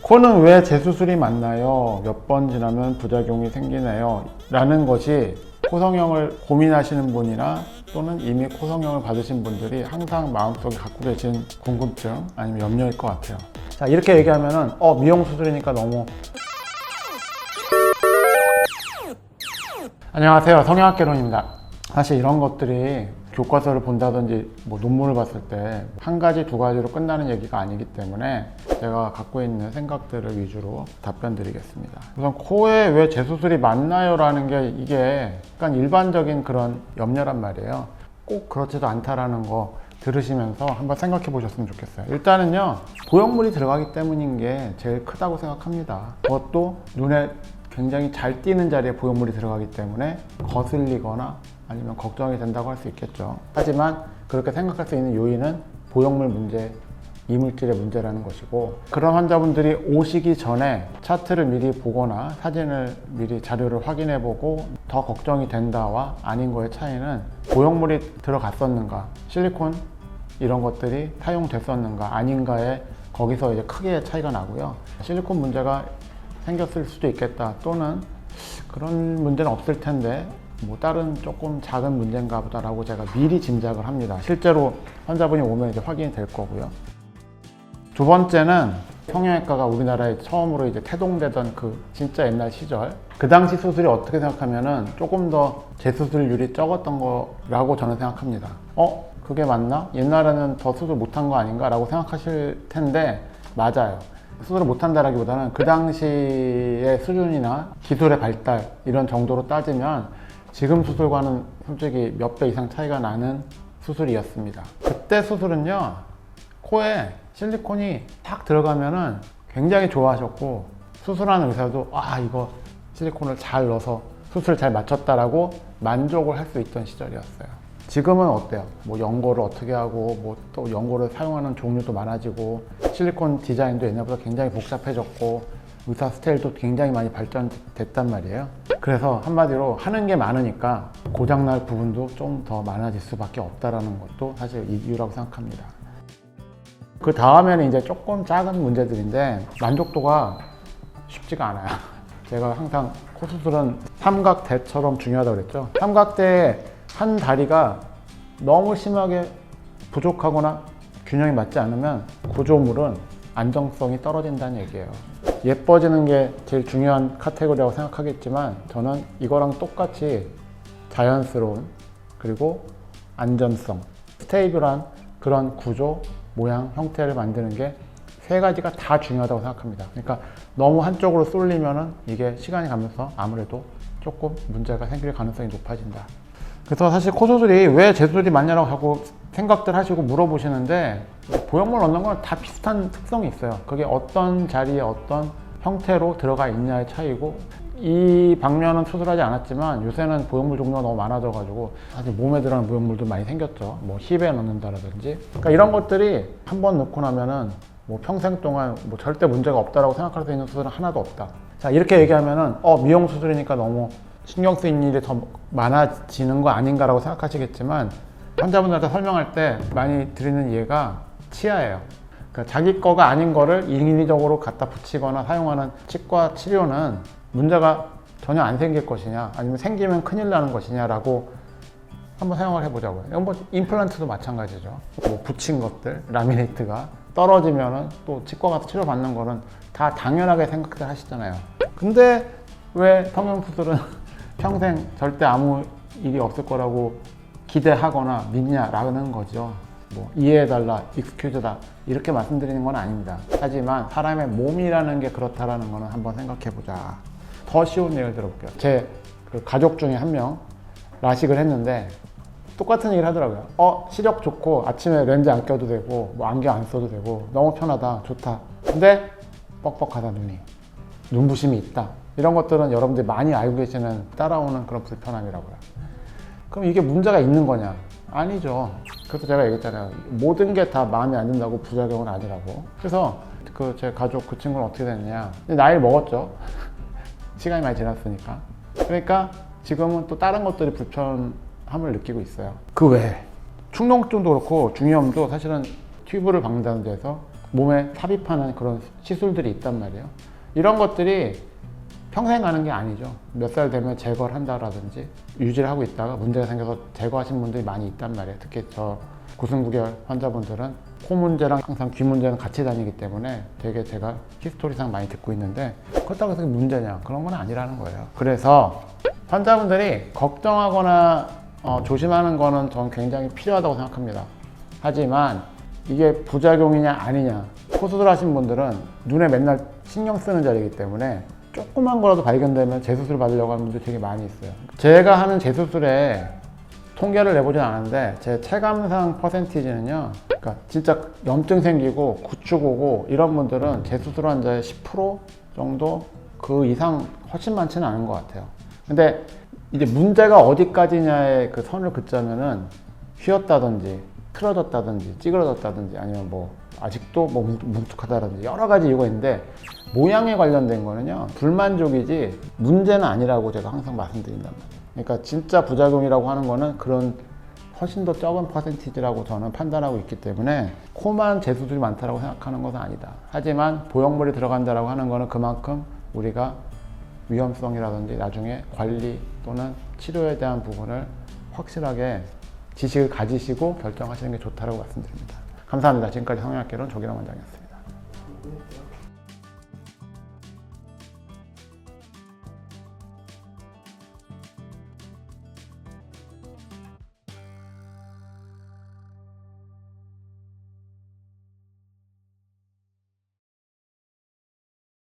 코는 왜 재수술이 맞나요? 몇 번 지나면 부작용이 생기나요? 라는 것이 코성형을 고민하시는 분이나 또는 이미 코성형을 받으신 분들이 항상 마음속에 갖고 계신 궁금증 아니면 염려일 것 같아요. 자, 이렇게 얘기하면은 미용 수술이니까 너무. 안녕하세요, 성형학개론입니다. 사실 이런 것들이 교과서를 본다든지 논문을 봤을 때 한 가지 두 가지로 끝나는 얘기가 아니기 때문에 제가 갖고 있는 생각들을 위주로 답변 드리겠습니다. 우선 코에 왜 재수술이 맞나요? 라는 게 이게 약간 일반적인 그런 염려란 말이에요. 꼭 그렇지도 않다라는 거 들으시면서 한번 생각해 보셨으면 좋겠어요. 일단은요, 보형물이 들어가기 때문인 게 제일 크다고 생각합니다. 그것도 눈에 굉장히 잘 띄는 자리에 보형물이 들어가기 때문에 거슬리거나 아니면 걱정이 된다고 할 수 있겠죠. 하지만 그렇게 생각할 수 있는 요인은 보형물 문제, 이물질의 문제라는 것이고, 그런 환자분들이 오시기 전에 차트를 미리 보거나 사진을 미리 자료를 확인해 보고 더 걱정이 된다와 아닌 거의 차이는 보형물이 들어갔었는가, 실리콘 이런 것들이 사용됐었는가 아닌가에 거기서 이제 크게 차이가 나고요. 실리콘 문제가 생겼을 수도 있겠다, 또는 그런 문제는 없을 텐데 다른 조금 작은 문제인가 보다라고 제가 미리 짐작을 합니다. 실제로 환자분이 오면 이제 확인이 될 거고요. 두 번째는 성형외과가 우리나라에 처음으로 이제 태동되던 그 진짜 옛날 시절, 그 당시 수술이 어떻게 생각하면은 조금 더 재수술률이 적었던 거라고 저는 생각합니다. 그게 맞나? 옛날에는 더 수술 못한 거 아닌가? 라고 생각하실 텐데 맞아요. 수술을 못한다라기보다는 그 당시의 수준이나 기술의 발달 이런 정도로 따지면 지금 수술과는 솔직히 몇 배 이상 차이가 나는 수술이었습니다. 그때 수술은요, 코에 실리콘이 탁 들어가면은 굉장히 좋아하셨고, 수술하는 의사도 이거 실리콘을 잘 넣어서 수술 잘 맞췄다라고 만족을 할 수 있던 시절이었어요. 지금은 어때요? 연고를 어떻게 하고 또 연고를 사용하는 종류도 많아지고, 실리콘 디자인도 옛날보다 굉장히 복잡해졌고, 의사 스타일도 굉장히 많이 발전됐단 말이에요. 그래서 한마디로 하는 게 많으니까 고장날 부분도 좀 더 많아질 수밖에 없다라는 것도 사실 이유라고 생각합니다. 그 다음에는 이제 조금 작은 문제들인데 만족도가 쉽지가 않아요. 제가 항상 코 수술은 삼각대처럼 중요하다고 그랬죠. 삼각대의 한 다리가 너무 심하게 부족하거나 균형이 맞지 않으면 구조물은 안정성이 떨어진다는 얘기예요. 예뻐지는 게 제일 중요한 카테고리라고 생각하겠지만 저는 이거랑 똑같이 자연스러운, 그리고 안전성, 스테이블한 그런 구조, 모양, 형태를 만드는 게 세 가지가 다 중요하다고 생각합니다. 그러니까 너무 한쪽으로 쏠리면은 이게 시간이 가면서 아무래도 조금 문제가 생길 가능성이 높아진다. 그래서 사실 코 수술이 왜 재수술이 맞냐라고 하고 생각들 하시고 물어보시는데, 보형물 넣는 건 다 비슷한 특성이 있어요. 그게 어떤 자리에 어떤 형태로 들어가 있냐의 차이고, 이 방면은 수술하지 않았지만 요새는 보형물 종류가 너무 많아져 가지고 사실 몸에 들어가는 보형물도 많이 생겼죠. 힙에 넣는다라든지. 그러니까 이런 것들이 한번 넣고 나면은 평생 동안 절대 문제가 없다라고 생각할 수 있는 수술은 하나도 없다. 자, 이렇게 얘기하면은 미용 수술이니까 너무 신경 쓰이는 일이 더 많아지는 거 아닌가라고 생각하시겠지만, 환자분들한테 설명할 때 많이 드리는 예가 치아예요. 그러니까 자기 거가 아닌 거를 인위적으로 갖다 붙이거나 사용하는 치과 치료는 문제가 전혀 안 생길 것이냐, 아니면 생기면 큰일 나는 것이냐라고 한번 생각을 해보자고요. 임플란트도 마찬가지죠. 붙인 것들, 라미네이트가 떨어지면은 또 치과 가서 치료받는 거는 다 당연하게 생각들 하시잖아요. 근데 왜 성형수술은 평생 절대 아무 일이 없을 거라고 기대하거나 믿냐라는 거죠. 이해해달라, 익스큐즈다 이렇게 말씀드리는 건 아닙니다. 하지만 사람의 몸이라는 게 그렇다라는 거는 한번 생각해보자. 더 쉬운 예를 들어볼게요. 제 가족 중에 한 명 라식을 했는데 똑같은 얘기를 하더라고요. 시력 좋고 아침에 렌즈 안 껴도 되고 안경 안 써도 되고 너무 편하다, 좋다. 근데 뻑뻑하다, 눈이. 눈부심이 있다. 이런 것들은 여러분들이 많이 알고 계시는 따라오는 그런 불편함이라고요. 그럼 이게 문제가 있는 거냐? 아니죠. 그래서 제가 얘기했잖아요. 모든 게 다 마음에 안 든다고 부작용은 아니라고. 그래서 제 가족 그 친구는 어떻게 됐냐? 나이를 먹었죠. 시간이 많이 지났으니까. 그러니까 지금은 또 다른 것들이 불편함을 느끼고 있어요. 그 외에 충농증도 그렇고 중이염도 사실은 튜브를 박는다는 데서 몸에 삽입하는 그런 시술들이 있단 말이에요. 이런 것들이 평생 가는 게 아니죠. 몇 살 되면 제거를 한다라든지 유지를 하고 있다가 문제가 생겨서 제거하신 분들이 많이 있단 말이에요. 특히 저 구승구결 환자분들은 코 문제랑 항상 귀 문제는 같이 다니기 때문에 되게 제가 히스토리상 많이 듣고 있는데 그렇다고 해서 그게 문제냐? 그런 건 아니라는 거예요. 그래서 환자분들이 걱정하거나 조심하는 거는 저는 굉장히 필요하다고 생각합니다. 하지만 이게 부작용이냐 아니냐, 코 수술하신 분들은 눈에 맨날 신경 쓰는 자리이기 때문에 조그만 거라도 발견되면 재수술 받으려고 하는 분들이 되게 많이 있어요. 제가 하는 재수술에 통계를 내보진 않았는데 제 체감상 퍼센티지는요, 그러니까 진짜 염증 생기고 구축 오고 이런 분들은 재수술 환자의 10% 정도, 그 이상 훨씬 많지는 않은 것 같아요. 근데 이제 문제가 어디까지냐에 그 선을 긋자면은 휘었다든지 틀어졌다든지 찌그러졌다든지 아니면 뭐 아직도 뭐 뭉툭하다든지 여러 가지 이유가 있는데, 모양에 관련된 거는요 불만족이지 문제는 아니라고 제가 항상 말씀드린단 말이에요. 그러니까 진짜 부작용이라고 하는 거는 그런 훨씬 더 적은 퍼센티지라고 저는 판단하고 있기 때문에 코만 재수술이 많다고 생각하는 것은 아니다. 하지만 보형물이 들어간다라고 하는 거는 그만큼 우리가 위험성이라든지 나중에 관리 또는 치료에 대한 부분을 확실하게 지식을 가지시고 결정하시는 게 좋다고 말씀드립니다. 감사합니다. 지금까지 성형학개론 조기남 원장이었습니다.